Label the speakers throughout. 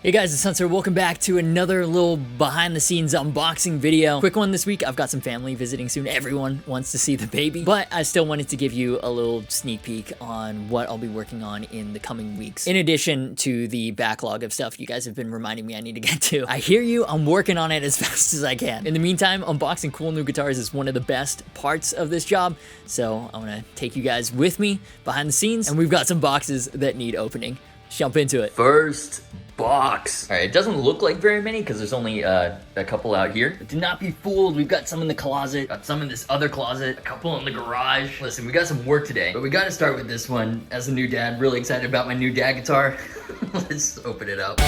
Speaker 1: Hey guys, it's Hunter. Welcome back to another little behind the scenes unboxing video. Quick one this week. I've got some family visiting soon. Everyone wants to see the baby, but I still wanted to give you a little sneak peek on what I'll be working on in the coming weeks. In addition to the backlog of stuff you guys have been reminding me I need to get to. I hear you. I'm working on it as fast as I can. In the meantime, unboxing cool new guitars is one of the best parts of this job. So I'm gonna take you guys with me behind the scenes, and we've got some boxes that need opening. Let's jump into it. First box. All right, it doesn't look like very many because there's only a couple out here. But do not be fooled. We've got some in the closet, got some in this other closet, a couple in the garage. Listen, we got some work today, but we got to start with this one. As a new dad, really excited about my new dad guitar. Let's open it up.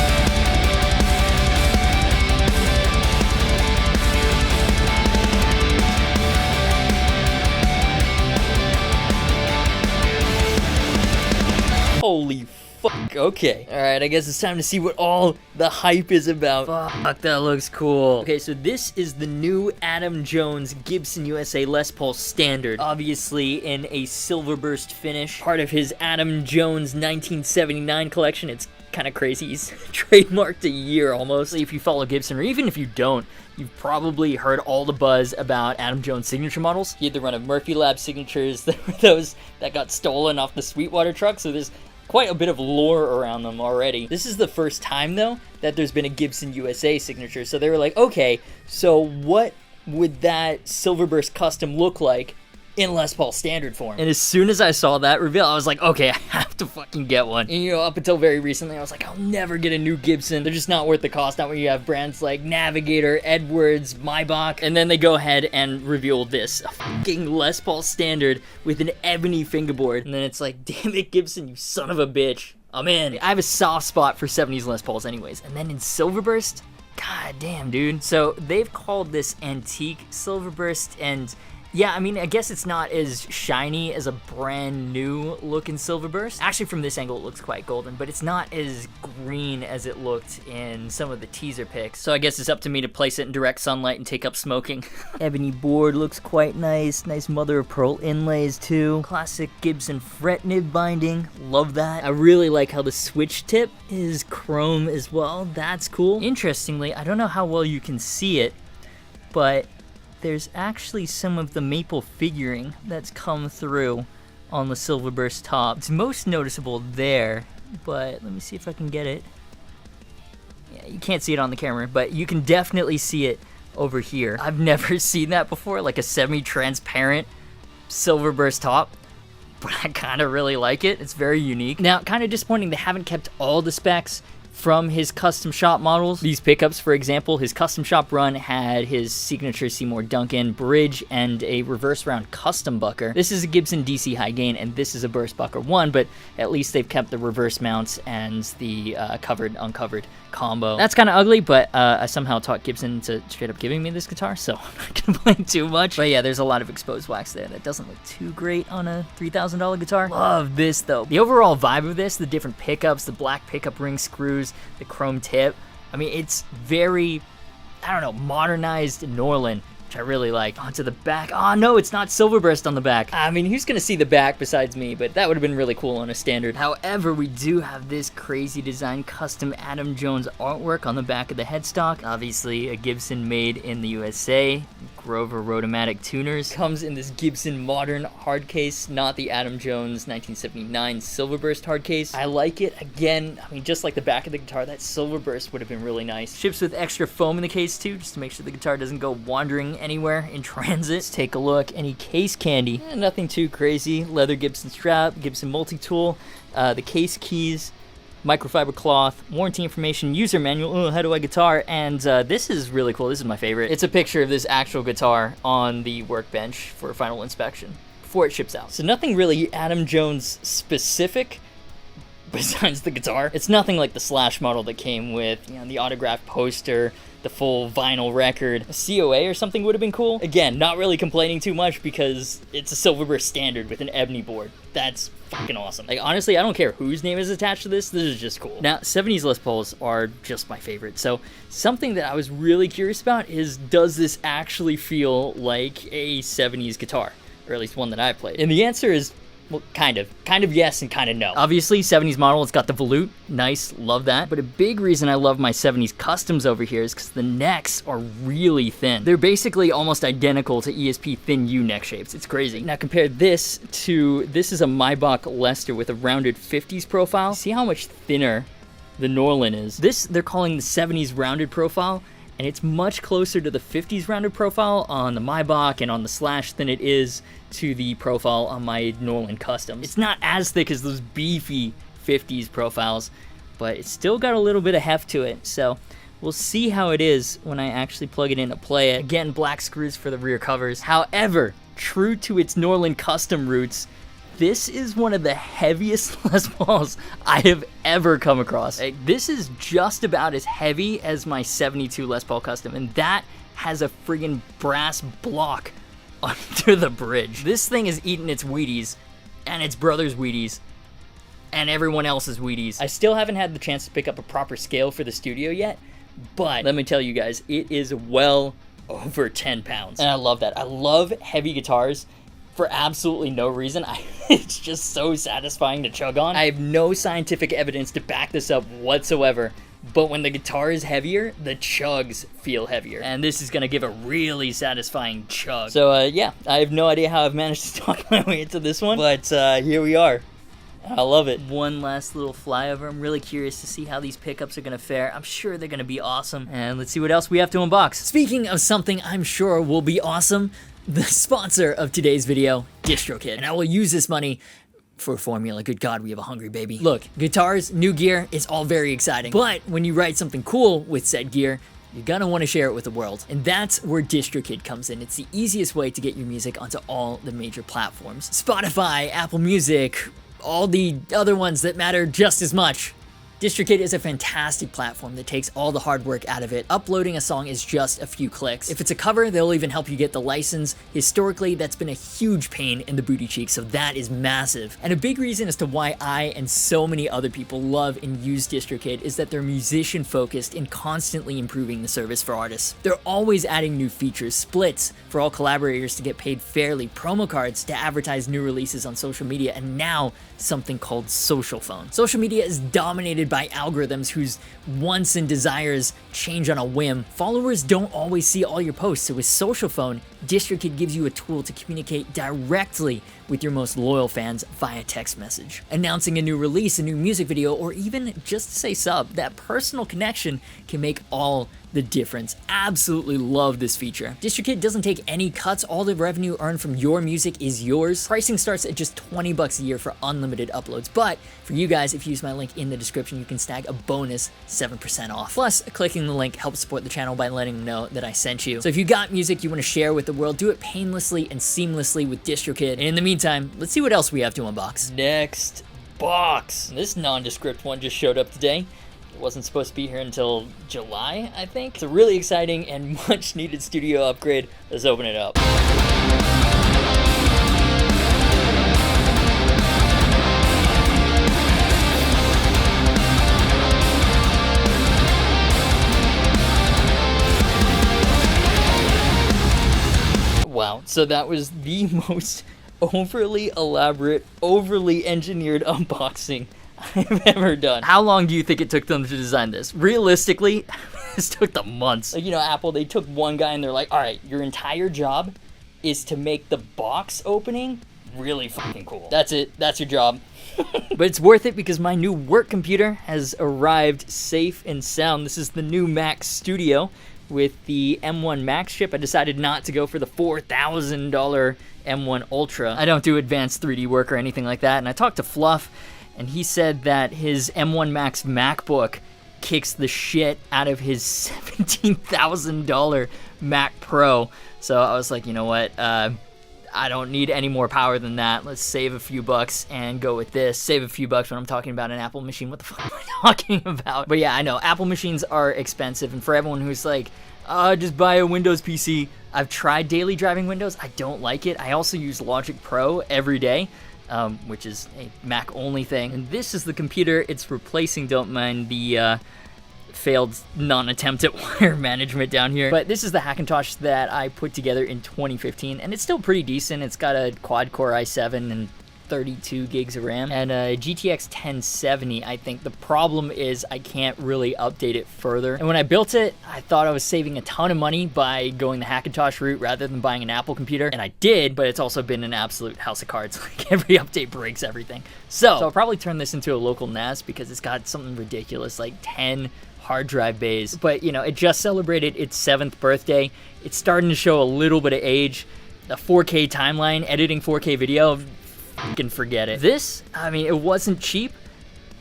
Speaker 1: Holy fuck, okay. Alright, I guess it's time to see what all the hype is about. Fuck, that looks cool. Okay, so this is the new Adam Jones Gibson USA Les Paul Standard. Obviously in a silver burst finish. Part of his Adam Jones 1979 collection. It's kind of crazy. He's trademarked a year almost. If you follow Gibson, or even if you don't, you've probably heard all the buzz about Adam Jones signature models. He had the run of Murphy Lab signatures. There were those that got stolen off the Sweetwater truck, so there's quite a bit of lore around them already. This is the first time, though, that there's been a Gibson USA signature, so they were like, okay, so what would that Silverburst custom look like in Les Paul standard form? And as soon as I saw that reveal, I was like, okay, I have to fucking get one. And you know, up until very recently, I was like, I'll never get a new Gibson. They're just not worth the cost. Not when you have brands like Navigator, Edwards, Maybach. And then they go ahead and reveal this, a fucking Les Paul standard with an ebony fingerboard. And then it's like, damn it, Gibson, you son of a bitch. I'm in. I have a soft spot for 70s Les Pauls anyways. And then in Silverburst, god damn, dude. So they've called this antique Silverburst, and yeah, I mean, I guess it's not as shiny as a brand new looking Silverburst. Actually, from this angle, it looks quite golden, but it's not as green as it looked in some of the teaser pics. So I guess it's up to me to place it in direct sunlight and take up smoking. Ebony board looks quite nice. Nice mother of pearl inlays too. Classic Gibson fret nib binding. Love that. I really like how the switch tip is chrome as well. That's cool. Interestingly, I don't know how well you can see it, but there's actually some of the maple figuring that's come through on the Silverburst top. It's most noticeable there, but let me see if I can get it. Yeah, you can't see it on the camera, but you can definitely see it over here. I've never seen that before, like a semi-transparent Silverburst top, but I kind of really like it. It's very unique. Now, kind of disappointing they haven't kept all the specs from his custom shop models. These pickups, for example, his custom shop run had his signature Seymour Duncan bridge and a reverse round custom bucker. This is a Gibson DC high gain, and this is a burst bucker 1, but at least they've kept the reverse mounts and the covered uncovered combo. That's kind of ugly, but I somehow taught Gibson to straight up giving me this guitar, so I'm not gonna complain too much. But yeah, there's a lot of exposed wax there that doesn't look too great on a $3,000 guitar. Love this though. The overall vibe of this, the different pickups, the black pickup ring screws, the chrome tip, I mean, it's very, I don't know, modernized Norlin, which I really like. Onto the back. Oh no, it's not Silverburst on the back. I mean, who's gonna see the back besides me? But that would have been really cool on a standard. However, we do have this crazy design custom Adam Jones artwork on the back of the headstock. Obviously, a Gibson made in the USA. Grover Rotomatic tuners. Comes in this Gibson modern hard case, not the Adam Jones 1979 Silverburst hard case. I like it. Again, I mean, just like the back of the guitar, that Silverburst would have been really nice. Ships with extra foam in the case too, just to make sure the guitar doesn't go wandering anywhere in transit. Let's take a look. Any case candy. Nothing too crazy. Leather Gibson strap, Gibson multi-tool, the case keys, microfiber cloth, warranty information, user manual, how do I guitar, and this is really cool. This is my favorite. It's a picture of this actual guitar on the workbench for final inspection before it ships out. So nothing really Adam Jones specific besides the guitar. It's nothing like the Slash model that came with, you know, the autographed poster, the full vinyl record. A COA or something would have been cool. Again, not really complaining too much because it's a Silverburst standard with an ebony board. That's fucking awesome. Like, honestly, I don't care whose name is attached to this. This is just cool. Now, 70s Les Pauls are just my favorite. So something that I was really curious about is, does this actually feel like a 70s guitar? Or at least one that I've played. And the answer is Well, kind of yes and kind of no. Obviously, 70s model, it's got the volute, nice, love that. But a big reason I love my 70s customs over here is because the necks are really thin. They're basically almost identical to ESP thin U neck shapes. It's crazy. Now compare this to, this is a Maybach Leicester with a rounded 50s profile. See how much thinner the Norlin is. This, they're calling the 70s rounded profile, and it's much closer to the 50s rounded profile on the Maybach and on the Slash than it is to the profile on my Norlin Customs. It's not as thick as those beefy 50s profiles, but it's still got a little bit of heft to it, so we'll see how it is when I actually plug it in to play it. Again, black screws for the rear covers. However, true to its Norlin Custom roots, this is one of the heaviest Les Pauls I have ever come across. Like, this is just about as heavy as my 72 Les Paul Custom, and that has a friggin' brass block under the bridge. This thing is eating its Wheaties, and its brother's Wheaties, and everyone else's Wheaties. I still haven't had the chance to pick up a proper scale for the studio yet, but let me tell you guys, it is well over 10 pounds. And I love that. I love heavy guitars for absolutely no reason. It's just so satisfying to chug on. I have no scientific evidence to back this up whatsoever, but when the guitar is heavier, the chugs feel heavier. And this is gonna give a really satisfying chug. So yeah, I have no idea how I've managed to talk my way into this one, but here we are. I love it. One last little flyover. I'm really curious to see how these pickups are gonna fare. I'm sure they're gonna be awesome. And let's see what else we have to unbox. Speaking of something I'm sure will be awesome, the sponsor of today's video, DistroKid. And I will use this money for formula. Good God, we have a hungry baby. Look, guitars, new gear, it's all very exciting. But when you write something cool with said gear, you're gonna wanna share it with the world. And that's where DistroKid comes in. It's the easiest way to get your music onto all the major platforms. Spotify, Apple Music, all the other ones that matter just as much. DistroKid is a fantastic platform that takes all the hard work out of it. Uploading a song is just a few clicks. If it's a cover, they'll even help you get the license. Historically, that's been a huge pain in the booty cheek, so that is massive. And a big reason as to why I and so many other people love and use DistroKid is that they're musician focused and constantly improving the service for artists. They're always adding new features, splits for all collaborators to get paid fairly, promo cards to advertise new releases on social media, and now something called Social Phone. Social media is dominated by algorithms whose wants and desires change on a whim. Followers don't always see all your posts, so with Social Phone, DistroKid gives you a tool to communicate directly with your most loyal fans via text message. Announcing a new release, a new music video, or even just to say sub, that personal connection can make all the difference. Absolutely love this feature. DistroKid doesn't take any cuts. All the revenue earned from your music is yours. Pricing starts at just $20 a year for unlimited uploads, but for you guys, if you use my link in the description, you can snag a bonus 7% off. Plus, clicking the link helps support the channel by letting them know that I sent you. So if you got music you want to share with the world, do it painlessly and seamlessly with DistroKid. And in the meantime, let's see what else we have to unbox. Next box. This nondescript one just showed up today. Wasn't supposed to be here until July, I think. It's a really exciting and much needed studio upgrade. Let's open it up. Wow, so that was the most overly elaborate, overly engineered unboxing I've ever done. How long do you think it took them to design this? Realistically, this took them months. Like, you know, Apple, they took one guy and they're like, all right, your entire job is to make the box opening really fucking cool. That's it. That's your job. But it's worth it because my new work computer has arrived safe and sound. This is the new Mac Studio with the M1 Max chip. I decided not to go for the $4,000 M1 Ultra. I don't do advanced 3D work or anything like that. And I talked to Fluff, and he said that his M1 Max MacBook kicks the shit out of his $17,000 Mac Pro. So I was like, you know what? I don't need any more power than that. Let's save a few bucks and go with this. Save a few bucks when I'm talking about an Apple machine. What the fuck am I talking about? But yeah, I know Apple machines are expensive, and for everyone who's like, just buy a Windows PC. I've tried daily driving Windows. I don't like it. I also use Logic Pro every day, which is a Mac only thing. And this is the computer it's replacing. Don't mind the failed non-attempt at wire management down here. But this is the Hackintosh that I put together in 2015, and it's still pretty decent. It's got a quad-core i7 and 32 gigs of RAM, and a GTX 1070, I think. The problem is I can't really update it further. And when I built it, I thought I was saving a ton of money by going the Hackintosh route rather than buying an Apple computer, and I did, but it's also been an absolute house of cards. Like, every update breaks everything. So I'll probably turn this into a local NAS because it's got something ridiculous, like 10 hard drive bays. But, you know, it just celebrated its 7th birthday. It's starting to show a little bit of age. The 4K timeline, editing 4K video, fucking forget it. This, I mean, it wasn't cheap,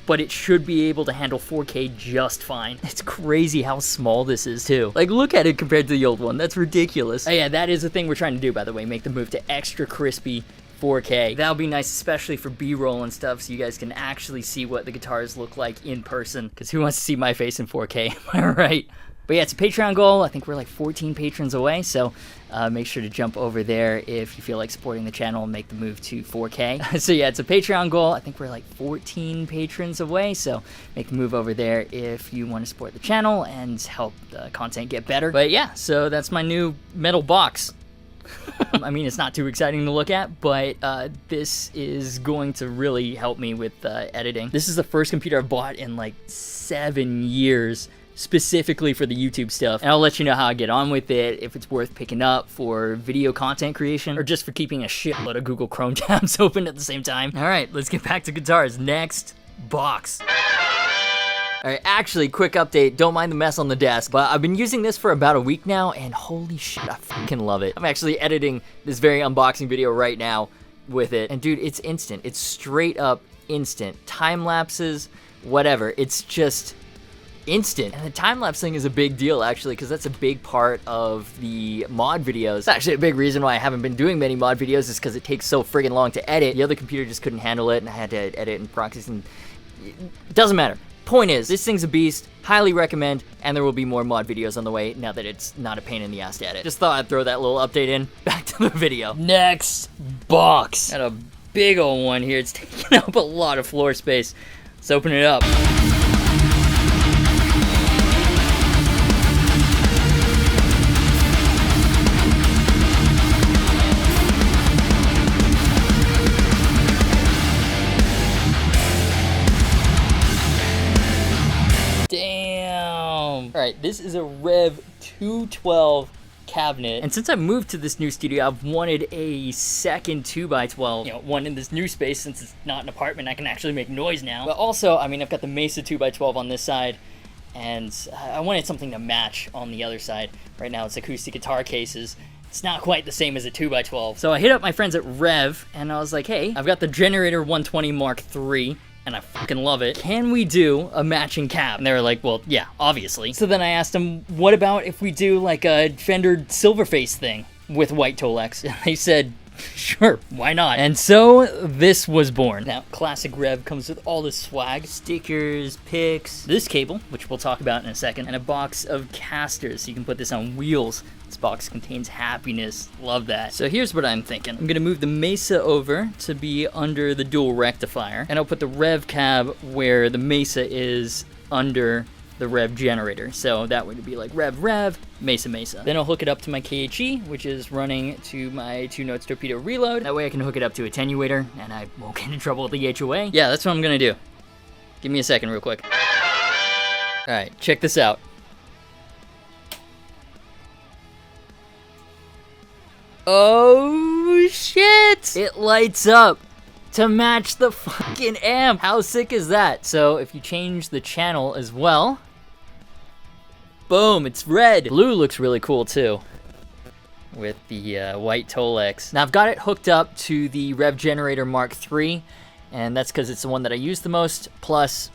Speaker 1: but it should be able to handle 4K just fine. It's crazy how small this is too. Like, look at it compared to the old one. That's ridiculous. Oh yeah, that is the thing we're trying to do, by the way, make the move to extra crispy 4K. That'll be nice, especially for B-roll and stuff, so you guys can actually see what the guitars look like in person, because who wants to see my face in 4K, am I right? But yeah, it's a Patreon goal. I think we're like 14 patrons away, so make sure to jump over there if you feel like supporting the channel and make the move to 4K. So yeah, it's a Patreon goal. I think we're like 14 patrons away, so make the move over there if you want to support the channel and help the content get better. But yeah, so that's my new metal box. I mean, it's not too exciting to look at, but this is going to really help me with editing. This is the first computer I've bought in like 7 years, specifically for the YouTube stuff, and I'll let you know how I get on with it, if it's worth picking up for video content creation, or just for keeping a shitload of Google Chrome tabs open at the same time. Alright, let's get back to guitars. Next box. Alright, actually, quick update, don't mind the mess on the desk, but I've been using this for about a week now, and holy shit, I fucking love it. I'm actually editing this very unboxing video right now with it, and dude, it's instant. It's straight up instant. Time lapses, whatever, it's just instant. And the time-lapse thing is a big deal, actually, because that's a big part of the mod videos. It's actually a big reason why I haven't been doing many mod videos, is because it takes so friggin' long to edit. The other computer just couldn't handle it, and I had to edit in proxies, and it doesn't matter. Point is, this thing's a beast, highly recommend, and there will be more mod videos on the way now that it's not a pain in the ass to edit. Just thought I'd throw that little update in. Back to the video. Next box. Got a big old one here. It's taking up a lot of floor space. Let's open it up. Alright, this is a Rev 212 cabinet, and since I moved to this new studio, I've wanted a second 2x12, you know, one in this new space. Since it's not an apartment, I can actually make noise now. But also, I mean, I've got the Mesa 2x12 on this side, and I wanted something to match on the other side. Right now, it's acoustic guitar cases. It's not quite the same as a 2x12. So I hit up my friends at Rev, and I was like, hey, I've got the Generator 120 Mark III, and I fucking love it. Can we do a matching cab? And they were like, well, yeah, obviously. So then I asked them, what about if we do like a Fender Silverface thing with white Tolex? And they said, sure, why not? And so this was born. Now, classic Rev comes with all this swag, stickers, picks, this cable, which we'll talk about in a second, and a box of casters so you can put this on wheels. This box contains happiness. Love that. So here's what I'm thinking. I'm gonna move the Mesa over to be under the dual rectifier, and I'll put the Rev cab where the Mesa is under the Rev generator. So that would be like Rev, Rev, Mesa, Mesa. Then I'll hook it up to my KHE, which is running to my 2 Notes Torpedo Reload. That way I can hook it up to a attenuator, and I won't get in trouble with the HOA. Yeah, that's what I'm gonna do. Give me a second real quick. All right, check this out. Oh shit! It lights up to match the fucking amp. How sick is that? So if you change the channel as well, boom, it's red. Blue looks really cool too, with the white Tolex. Now I've got it hooked up to the Rev Generator Mark III, and that's because it's the one that I use the most, plus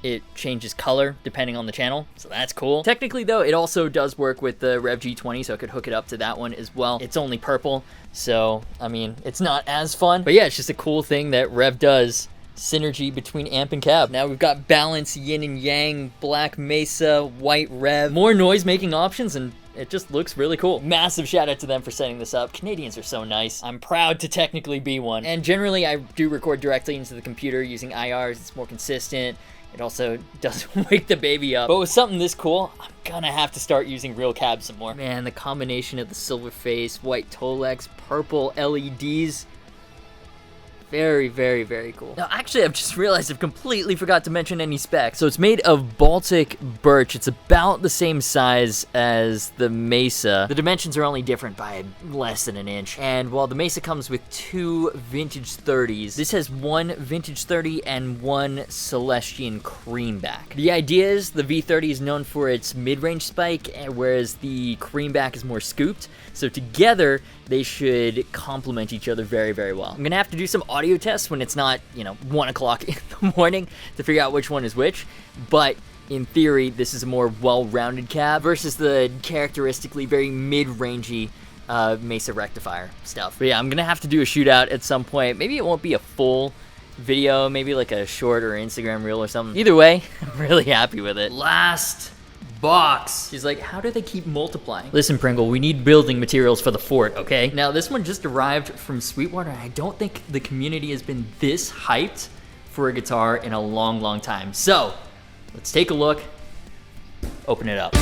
Speaker 1: it changes color depending on the channel, so that's cool. Technically though, it also does work with the Rev G20, so I could hook it up to that one as well. It's only purple, so I mean, it's not as fun, but yeah, it's just a cool thing that Rev does. Synergy between amp and cab. Now we've got balance, yin and yang, black Mesa, white Rev, more noise making options, and it just looks really cool. Massive shout out to them for setting this up. Canadians are so nice. I'm proud to technically be one. And generally I do record directly into the computer using IRs. It's more consistent. It also doesn't wake the baby up. But with something this cool, I'm gonna have to start using real cabs some more. Man, the combination of the silver face, white Tolex, purple LEDs, Very, very, very cool. Now, actually, I've just realized I've completely forgot to mention any specs. So it's made of Baltic birch. It's about the same size as the Mesa. The dimensions are only different by less than an inch. And while the Mesa comes with 2 vintage 30s, this has 1 vintage 30 and 1 Celestian creamback. The idea is the V30 is known for its mid-range spike, whereas the creamback is more scooped. So together, they should complement each other very, very well. I'm gonna have to do some audio tests when it's not, 1 o'clock in the morning to figure out which one is which, but in theory, this is a more well-rounded cab versus the characteristically very mid-rangey Mesa rectifier stuff. But yeah, I'm gonna have to do a shootout at some point. Maybe it won't be a full video, maybe like a short or Instagram reel or something. Either way, I'm really happy with it. Last box. She's like, how do they keep multiplying? Listen, Pringle, we need building materials for the fort, okay? Now, this one just arrived from Sweetwater, and I don't think the community has been this hyped for a guitar in a long, long time. So, let's take a look, open it up.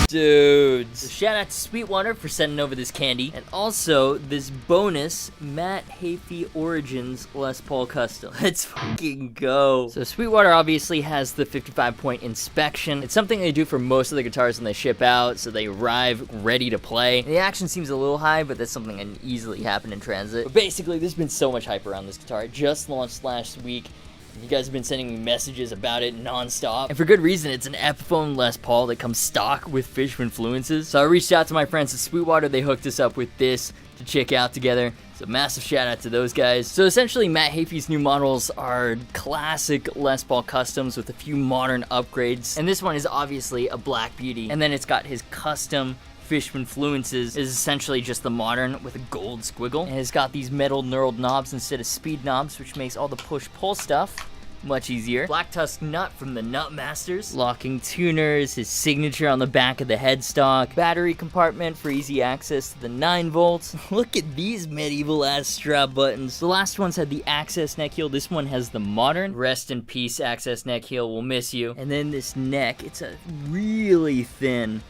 Speaker 1: Dudes. So shout out to Sweetwater for sending over this candy, and also this bonus Matt HEAFY Origins Les Paul Custom. Let's fucking go. So Sweetwater obviously has the 55-point inspection. It's something they do for most of the guitars when they ship out, so they arrive ready to play. And the action seems a little high, but that's something that can easily happen in transit. But basically, there's been so much hype around this guitar. It just launched last week. You guys have been sending me messages about it non-stop. And for good reason, it's an Epiphone Les Paul that comes stock with Fish influences. So I reached out to my friends at Sweetwater. They hooked us up with this to check out together. So massive shout out to those guys. So essentially, Matt HEAFY's new models are classic Les Paul customs with a few modern upgrades. And this one is obviously a Black Beauty. And then it's got his custom Fish influences is essentially just the modern with a gold squiggle, and it's got these metal knurled knobs instead of speed knobs, which makes all the push-pull stuff much easier. Black tusk nut from the Nut Masters, locking tuners, his signature on the back of the headstock, battery compartment for easy access to the 9 volts. Look at these medieval ass strap buttons. The last ones had the access neck heel. This one has the modern. Rest in peace, access neck heel. We'll miss you. And then this neck, it's a really thin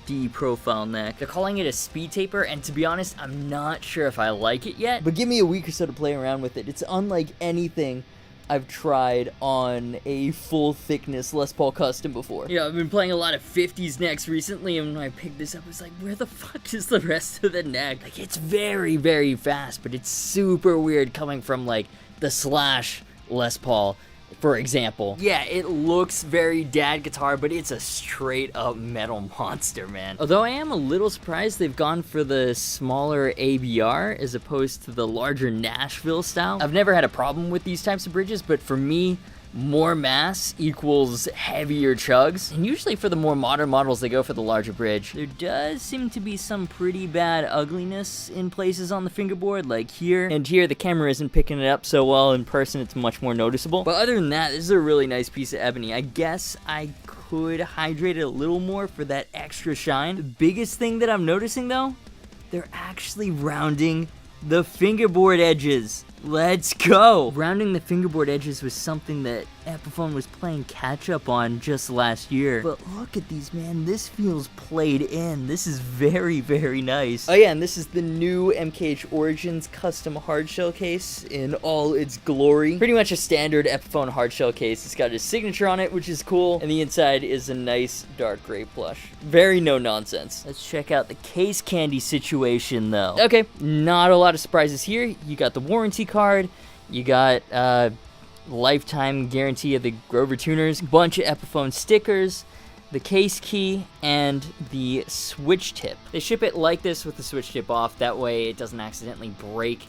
Speaker 1: D-profile neck. They're calling it a speed taper, and to be honest, I'm not sure if I like it yet, but give me a week or so to play around with it. It's unlike anything I've tried on a full thickness Les Paul Custom before. I've been playing a lot of 50s necks recently, and when I picked this up, I was like, where the fuck is the rest of the neck? Like, it's very, very fast, but it's super weird coming from, like, the Slash Les Paul, for example. Yeah, it looks very dad guitar, but it's a straight up metal monster, man. Although I am a little surprised they've gone for the smaller ABR as opposed to the larger Nashville style. I've never had a problem with these types of bridges, but for me, more mass equals heavier chugs. And usually for the more modern models, they go for the larger bridge. There does seem to be some pretty bad ugliness in places on the fingerboard, like here. And here, the camera isn't picking it up so well. In person, it's much more noticeable. But other than that, this is a really nice piece of ebony. I guess I could hydrate it a little more for that extra shine. The biggest thing that I'm noticing, though, they're actually rounding the fingerboard edges. Let's go! Rounding the fingerboard edges was something that Epiphone was playing catch up on just last year. But look at these, man. This feels played in. This is very, very nice. Oh yeah, and this is the new MKH Origins custom hardshell case in all its glory. Pretty much a standard Epiphone hardshell case. It's got his signature on it, which is cool. And the inside is a nice dark gray plush. Very no nonsense. Let's check out the case candy situation, though. Okay, not a lot of surprises here. You got the warranty card. You got, lifetime guarantee of the Grover tuners, bunch of Epiphone stickers, the case key, and the switch tip. They ship it like this with the switch tip off, that way it doesn't accidentally break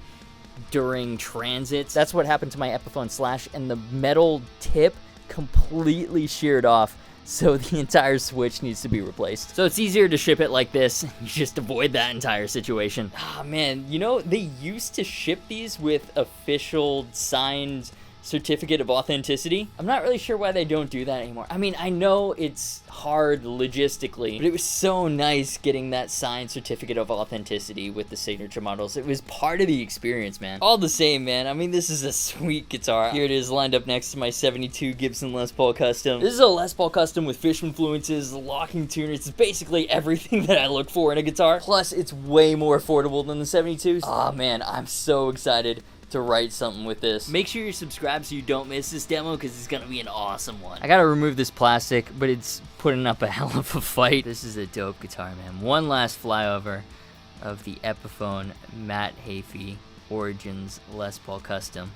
Speaker 1: during transits. That's what happened to my Epiphone Slash, and the metal tip completely sheared off, so the entire switch needs to be replaced. So it's easier to ship it like this. You just avoid that entire situation. Ah, man, they used to ship these with official signed certificate of authenticity. I'm not really sure why they don't do that anymore. I mean, I know it's hard logistically, but it was so nice getting that signed certificate of authenticity with the signature models. It was part of the experience, man. All the same, man. I mean, this is a sweet guitar. Here it is lined up next to my 72 Gibson Les Paul Custom. This is a Les Paul Custom with fish influences, locking tuners. It's basically everything that I look for in a guitar. Plus, it's way more affordable than the 72s. Oh man, I'm so excited to write something with this. Make sure you're subscribed so you don't miss this demo, because it's gonna be an awesome one. I gotta remove this plastic, but it's putting up a hell of a fight. This is a dope guitar, man. One last flyover of the Epiphone Matte HEAFY Origins Les Paul Custom.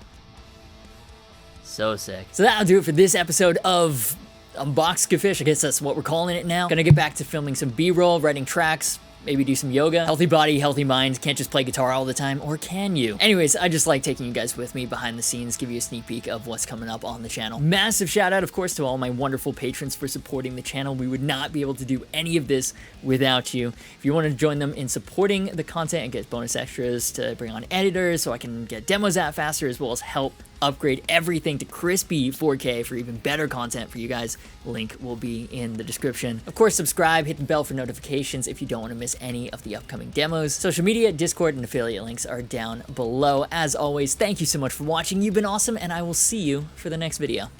Speaker 1: So sick. So that'll do it for this episode of UNBOXgufish. I guess that's what we're calling it now. Gonna get back to filming some B-roll, writing tracks, maybe do some yoga. Healthy body, healthy mind. Can't just play guitar all the time, or can you? Anyways, I just like taking you guys with me behind the scenes, give you a sneak peek of what's coming up on the channel. Massive shout out, of course, to all my wonderful patrons for supporting the channel. We would not be able to do any of this without you. If you want to join them in supporting the content and get bonus extras to bring on editors so I can get demos out faster, as well as help upgrade everything to crispy 4K for even better content for you guys, link will be in the description. Of course, subscribe, hit the bell for notifications if you don't want to miss any of the upcoming demos. Social media, Discord, and affiliate links are down below. As always, thank you so much for watching. You've been awesome, and I will see you for the next video.